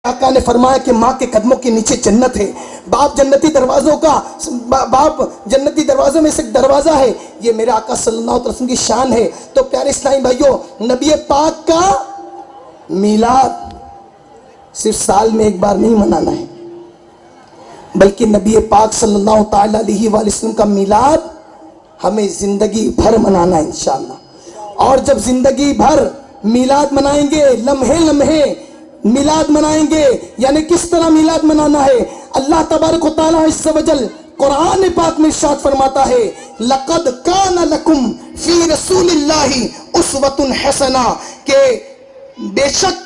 آقا نے فرمایا کہ ماں کے قدموں کے نیچے جنت ہے، باپ جنتی دروازوں میں سے ایک دروازہ ہے، یہ میرے آقا صلی اللہ علیہ وسلم کی شان ہے۔ تو پیارے اسلامی بھائیوں، نبی پاک کا میلاد صرف سال میں ایک بار نہیں منانا ہے، بلکہ نبی پاک صلی اللہ تعالی علیہ وآلہ وسلم کا میلاد ہمیں زندگی بھر منانا ہے انشاءاللہ۔ اور جب زندگی بھر میلاد منائیں گے، لمحے لمحے میلاد منائیں گے، یعنی کس طرح میلاد منانا ہے؟ اللہ تبارک و تعالیٰ عز و جل قرآن پاک میں ارشاد فرماتا ہے لَقَدْ كَانَ لَكُمْ فِي رَسُولِ اللَّهِ أُسْوَةٌ حَسَنَةٌ، کہ بے شک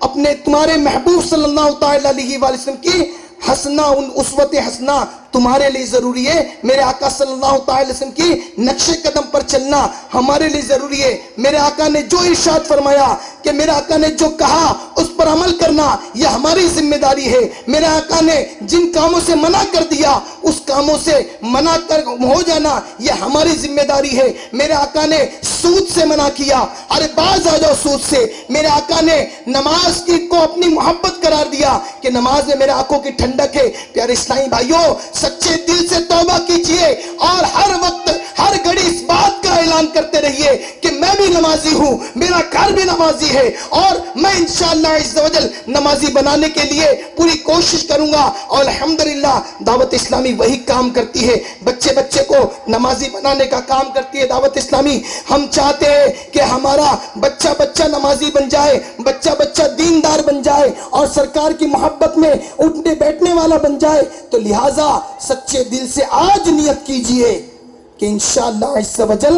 اپنے تمہارے محبوب صلی اللہ تعالی علیہ وآلہ وسلم کی حسنہ، ان اسوت حسنہ تمہارے لیے ضروری ہے۔ میرے آقا صلی اللہ تعالی وسلم کی نقش قدم پر چلنا ہمارے لیے ضروری ہے۔ میرے آقا نے جو ارشاد فرمایا، کہ میرے آقا نے جو کہا اس پر عمل کرنا یہ ہماری ذمہ داری ہے۔ میرے آقا نے جن کاموں سے منع کر دیا اس کاموں سے منع کر ہو جانا یہ ہماری ذمہ داری ہے۔ میرے آقا نے سود سے منع کیا، ارے باز آ جاؤ سود سے۔ میرے آقا نے نماز کو اپنی محبت قرار دیا کہ نماز میں میرے آنکھوں کی ٹھنڈک ہے۔ پیارے اسلامی بھائیوں، سچے دل سے توبہ کیجئے اور ہر وقت ہر گھڑی اس بات کا اعلان کرتے رہیے کہ میں بھی نمازی ہوں، میرا گھر بھی نمازی ہے، اور میں انشاءاللہ عز و جل نمازی بنانے کے لیے پوری کوشش کروں گا۔ اور الحمدللہ دعوت اسلامی وہی کام کرتی ہے، بچے بچے کو نمازی بنانے کا کام کرتی ہے دعوت اسلامی۔ ہم چاہتے ہیں کہ ہمارا بچہ بچہ نمازی بن جائے، بچہ بچہ دیندار بن جائے، اور سرکار کی محبت میں اٹھنے بیٹھنے والا بن جائے۔ تو لہٰذا سچے دل سے آج نیت کیجئے کہ انشاءاللہ عز و جل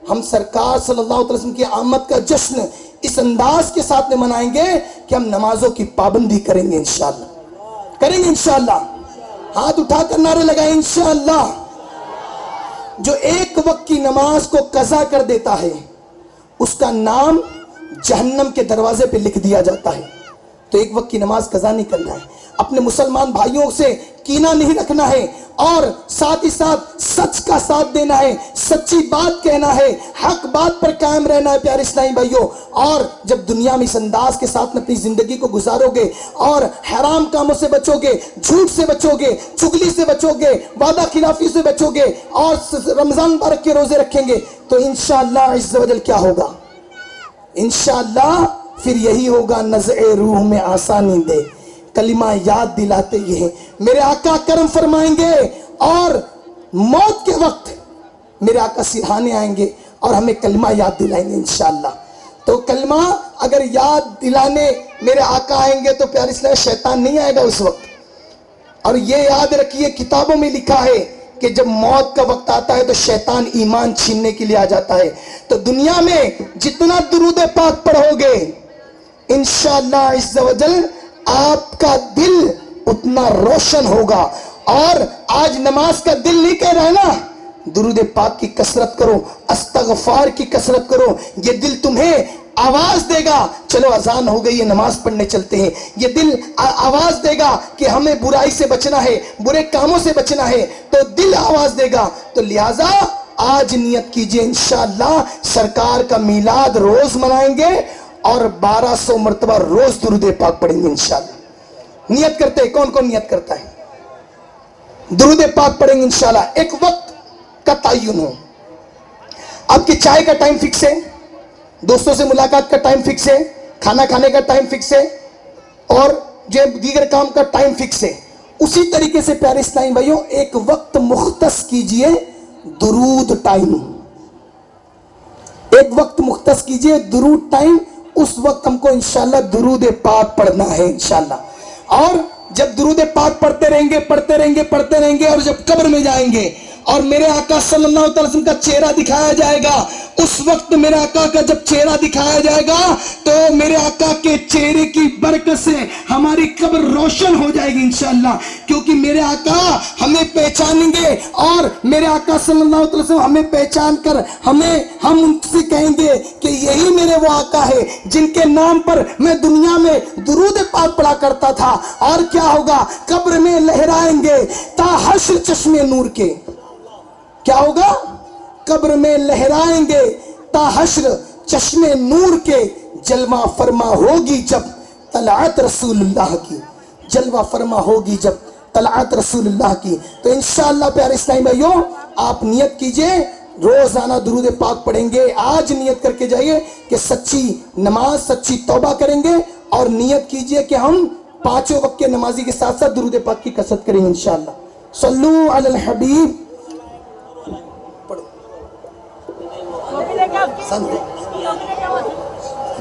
ہم سرکار صلی اللہ علیہ وسلم کی آمد کا جشن اس انداز کے ساتھ میں منائیں گے کہ ہم نمازوں کی پابندی کریں گے، انشاءاللہ کریں گے، انشاءاللہ ہاتھ اٹھا کر نعرے لگائیں انشاءاللہ۔ جو ایک وقت کی نماز کو قضا کر دیتا ہے اس کا نام جہنم کے دروازے پہ لکھ دیا جاتا ہے۔ تو ایک وقت کی نماز قضا نہیں کرنا ہے، اپنے مسلمان بھائیوں سے کینہ نہیں رکھنا ہے، اور ساتھ ہی ساتھ سچ کا ساتھ دینا ہے، سچی بات کہنا ہے، حق بات پر قائم رہنا ہے۔ پیارے اسلامی بھائیوں، اور جب دنیا میں اس انداز کے ساتھ اپنی زندگی کو گزارو گے اور حرام کاموں سے بچو گے، جھوٹ سے بچو گے، چگلی سے بچو گے، وعدہ خلافی سے بچو گے، اور رمضان مبارک کے روزے رکھیں گے، تو انشاءاللہ عز و جل کیا ہوگا؟ انشاءاللہ پھر یہی ہوگا نزع روح میں آسانی دے، کلمہ یاد دلاتے یہ ہیں۔ میرے آقا کرم فرمائیں گے، اور موت کے وقت میرے آقا سرہانے آئیں گے اور ہمیں کلمہ یاد دلائیں گے انشاءاللہ۔ تو کلمہ اگر یاد دلانے میرے آقا آئیں گے تو پیارے اسلام شیطان نہیں آئے گا اس وقت۔ اور یہ یاد رکھیے، کتابوں میں لکھا ہے کہ جب موت کا وقت آتا ہے تو شیطان ایمان چھیننے کے لیے آ جاتا ہے۔ تو دنیا میں جتنا درود پاک پڑھو گے انشاءاللہ عز و جل آپ کا دل اتنا روشن ہوگا۔ اور آج نماز کا دل نہیں کہہ رہا ہے نا، درود پاک کی کثرت کرو، استغفار کی کثرت کرو، یہ دل تمہیں آواز دے گا چلو اذان ہو گئی ہے نماز پڑھنے چلتے ہیں۔ یہ دل آواز دے گا کہ ہمیں برائی سے بچنا ہے، برے کاموں سے بچنا ہے، تو دل آواز دے گا۔ تو لہٰذا آج نیت کیجئے انشاءاللہ سرکار کا میلاد روز منائیں گے، اور 1200 مرتبہ روز درود پاک پڑھیں گے انشاءاللہ۔ نیت کرتے ہیں، کون کون نیت کرتا ہے؟ درود پاک پڑھیں گے انشاءاللہ۔ ایک وقت کا تعین ہو، آپ کی چائے کا ٹائم فکس ہے، دوستوں سے ملاقات کا ٹائم فکس ہے، کھانا کھانے کا ٹائم فکس ہے، اور جو دیگر کام کا ٹائم فکس ہے۔ اسی طریقے سے پیارے اسلامی بھائیوں ایک وقت مختص کیجئے درود ٹائم، ایک وقت مختص کیجئے درود ٹائم۔ اس وقت ہم کو انشاءاللہ درود پاک پڑھنا ہے انشاءاللہ۔ اور جب درود پاک پڑھتے رہیں گے پڑھتے رہیں گے پڑھتے رہیں گے، اور جب قبر میں جائیں گے اور میرے آقا صلی اللہ علیہ وسلم کا چہرہ دکھایا جائے گا، اس وقت میرے آقا کا جب چہرہ دکھایا جائے گا تو میرے آقا کے چہرے کی برکت سے ہماری قبر روشن ہو جائے گی انشاءاللہ، کیونکہ میرے آقا ہمیں پہچانیں گے، اور میرے آقا صلی اللہ علیہ وسلم ہمیں پہچان کر ہم ان سے کہیں گے کہ یہی میرے وہ آقا ہے جن کے نام پر میں دنیا میں درود پاک پڑھا کرتا تھا۔ اور کیا ہوگا؟ قبر میں لہرائیں گے تا حشر چشمے نور کے۔ کیا ہوگا؟ قبر میں لہرائیں گے تا حشر چشمے نور کے، جلوہ فرما ہوگی جب طلعت رسول اللہ کی، جلوہ فرما ہوگی جب طلعت رسول اللہ کی. تو انشاءاللہ پیارے اسلامی بھائیوں آپ نیت کیجئے روزانہ درود پاک پڑھیں گے. آج نیت کر کے جائیے کہ سچی نماز سچی توبہ کریں گے، اور نیت کیجئے کہ ہم پانچوں وقت کے نمازی کے ساتھ ساتھ درود پاک کی کثرت کریں گے انشاءاللہ. صلو علی الحبیب.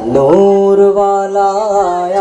نور والا آیا